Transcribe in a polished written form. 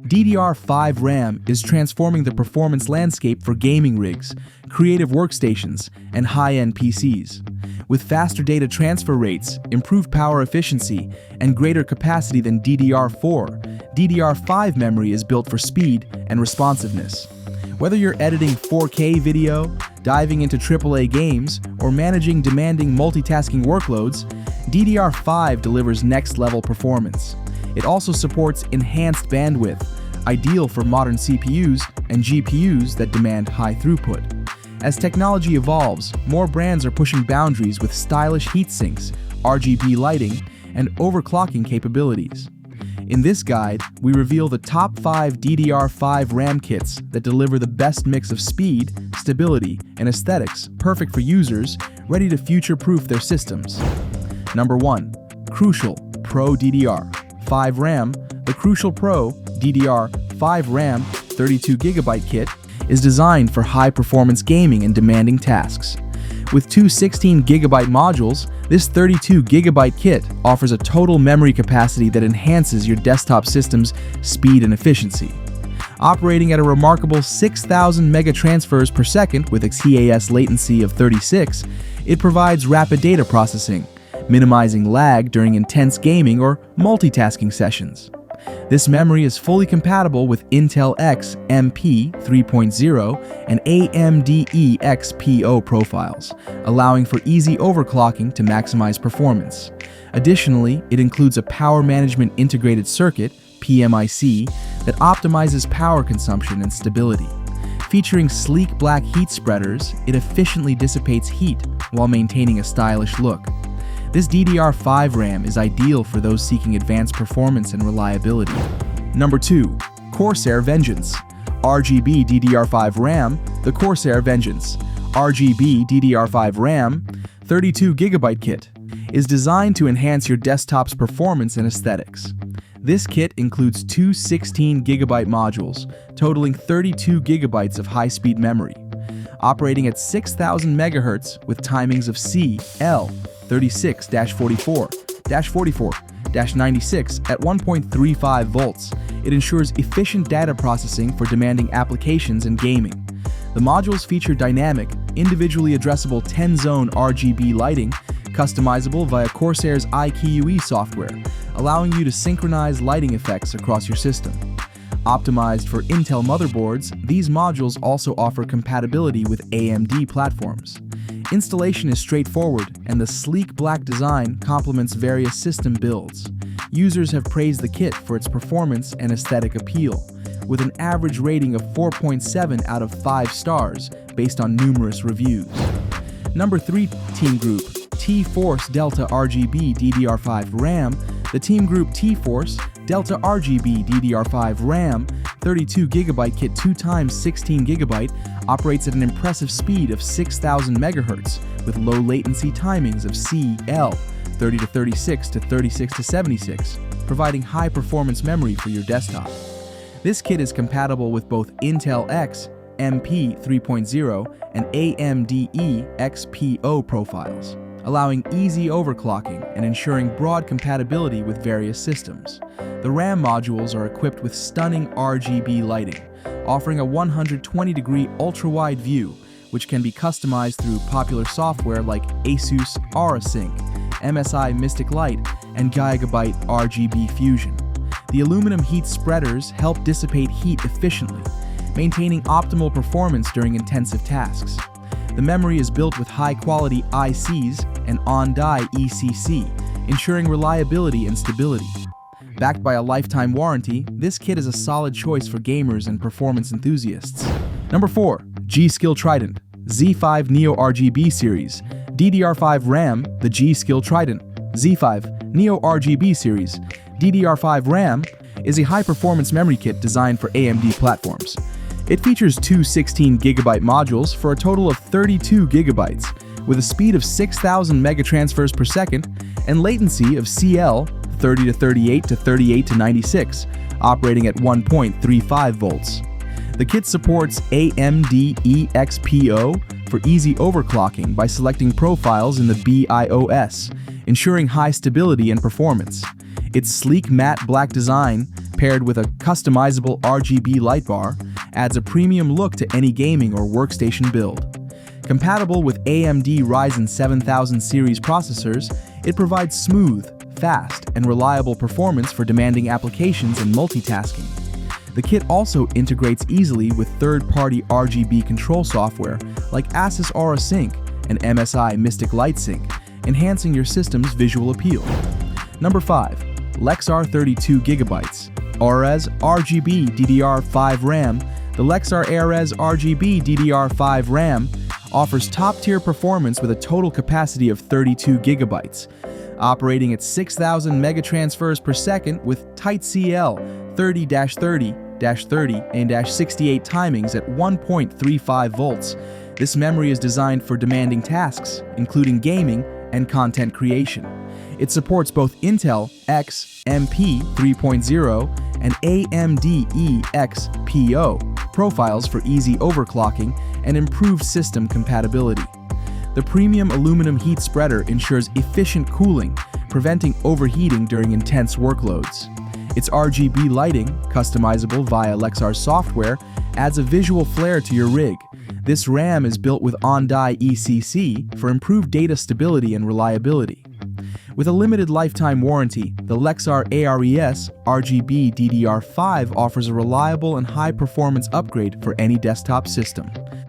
DDR5 RAM is transforming the performance landscape for gaming rigs, creative workstations, and high-end PCs. With faster data transfer rates, improved power efficiency, and greater capacity than DDR4, DDR5 memory is built for speed and responsiveness. Whether you're editing 4K video, diving into AAA games, or managing demanding multitasking workloads, DDR5 delivers next-level performance. It also supports enhanced bandwidth, ideal for modern CPUs and GPUs that demand high throughput. As technology evolves, more brands are pushing boundaries with stylish heatsinks, RGB lighting, and overclocking capabilities. In this guide, we reveal the top 5 DDR5 RAM kits that deliver the best mix of speed, stability, and aesthetics perfect for users ready to future-proof their systems. Number 1. Crucial Pro DDR5 Ram. The Crucial Pro DDR5 Ram 32GB kit is designed for high-performance gaming and demanding tasks. With two 16GB modules, this 32GB kit offers a total memory capacity that enhances your desktop system's speed and efficiency. Operating at a remarkable 6,000 megatransfers per second with a CAS latency of 36, it provides rapid data processing, minimizing lag during intense gaming or multitasking sessions. This memory is fully compatible with Intel X MP 3.0 and AMD XPO profiles, allowing for easy overclocking to maximize performance. Additionally, it includes a Power Management Integrated Circuit (PMIC) that optimizes power consumption and stability. Featuring sleek black heat spreaders, it efficiently dissipates heat while maintaining a stylish look. This DDR5 RAM is ideal for those seeking advanced performance and reliability. Number 2. CORSAIR Vengeance RGB DDR5 RAM. The CORSAIR Vengeance RGB DDR5 RAM 32GB kit is designed to enhance your desktop's performance and aesthetics. This kit includes two 16GB modules, totaling 32GB of high-speed memory. Operating at 6,000 MHz with timings of CL 36-44-96 at 1.35 volts, it ensures efficient data processing for demanding applications and gaming. The modules feature dynamic, individually addressable 10-zone RGB lighting, customizable via Corsair's IQE software, allowing you to synchronize lighting effects across your system. Optimized for Intel motherboards, these modules also offer compatibility with AMD platforms. Installation is straightforward, and the sleek black design complements various system builds. Users have praised the kit for its performance and aesthetic appeal, with an average rating of 4.7 out of 5 stars based on numerous reviews. Number 3. TEAMGROUP T-Force Delta RGB DDR5 RAM. The TEAMGROUP T-Force Delta RGB DDR5 RAM 32GB kit 2x 16GB operates at an impressive speed of 6,000 MHz with low latency timings of CL 30-36 to 36-76, providing high-performance memory for your desktop. This kit is compatible with both Intel X MP 3.0 and AMD XPO profiles, allowing easy overclocking and ensuring broad compatibility with various systems. The RAM modules are equipped with stunning RGB lighting, offering a 120-degree ultra-wide view, which can be customized through popular software like ASUS AuraSync, MSI Mystic Light, and Gigabyte RGB Fusion. The aluminum heat spreaders help dissipate heat efficiently, maintaining optimal performance during intensive tasks. The memory is built with high-quality ICs and on-die ECC, ensuring reliability and stability. Backed by a lifetime warranty, this kit is a solid choice for gamers and performance enthusiasts. Number 4. G.SKILL Trident Z5 Neo RGB Series DDR5 RAM. The G.SKILL Trident Z5 Neo RGB Series DDR5 RAM is a high-performance memory kit designed for AMD platforms. It features two 16GB modules for a total of 32GB, with a speed of 6,000 megatransfers per second and latency of CL 30-38 to 38-96, operating at 1.35 volts. The kit supports AMD XPO for easy overclocking by selecting profiles in the BIOS, ensuring high stability and performance. Its sleek matte black design paired with a customizable RGB light bar, adds a premium look to any gaming or workstation build. Compatible with AMD Ryzen 7000 series processors, it provides smooth, fast, and reliable performance for demanding applications and multitasking. The kit also integrates easily with third-party RGB control software like Asus Aura Sync and MSI Mystic Light Sync, enhancing your system's visual appeal. Number 5. Lexar 32GB ARES RGB DDR5 RAM. The Lexar ARES RGB DDR5 RAM offers top-tier performance with a total capacity of 32GB, operating at 6,000 megatransfers per second with tight CL 30-30-30 and 68 timings at 1.35 volts. This memory is designed for demanding tasks, including gaming and content creation. It supports both Intel XMP 3.0 and AMD XPO profiles for easy overclocking and improved system compatibility. The premium aluminum heat spreader ensures efficient cooling, preventing overheating during intense workloads. Its RGB lighting, customizable via Lexar software, adds a visual flair to your rig. This RAM is built with on-die ECC for improved data stability and reliability. With a limited lifetime warranty, the Lexar ARES RGB DDR5 offers a reliable and high-performance upgrade for any desktop system.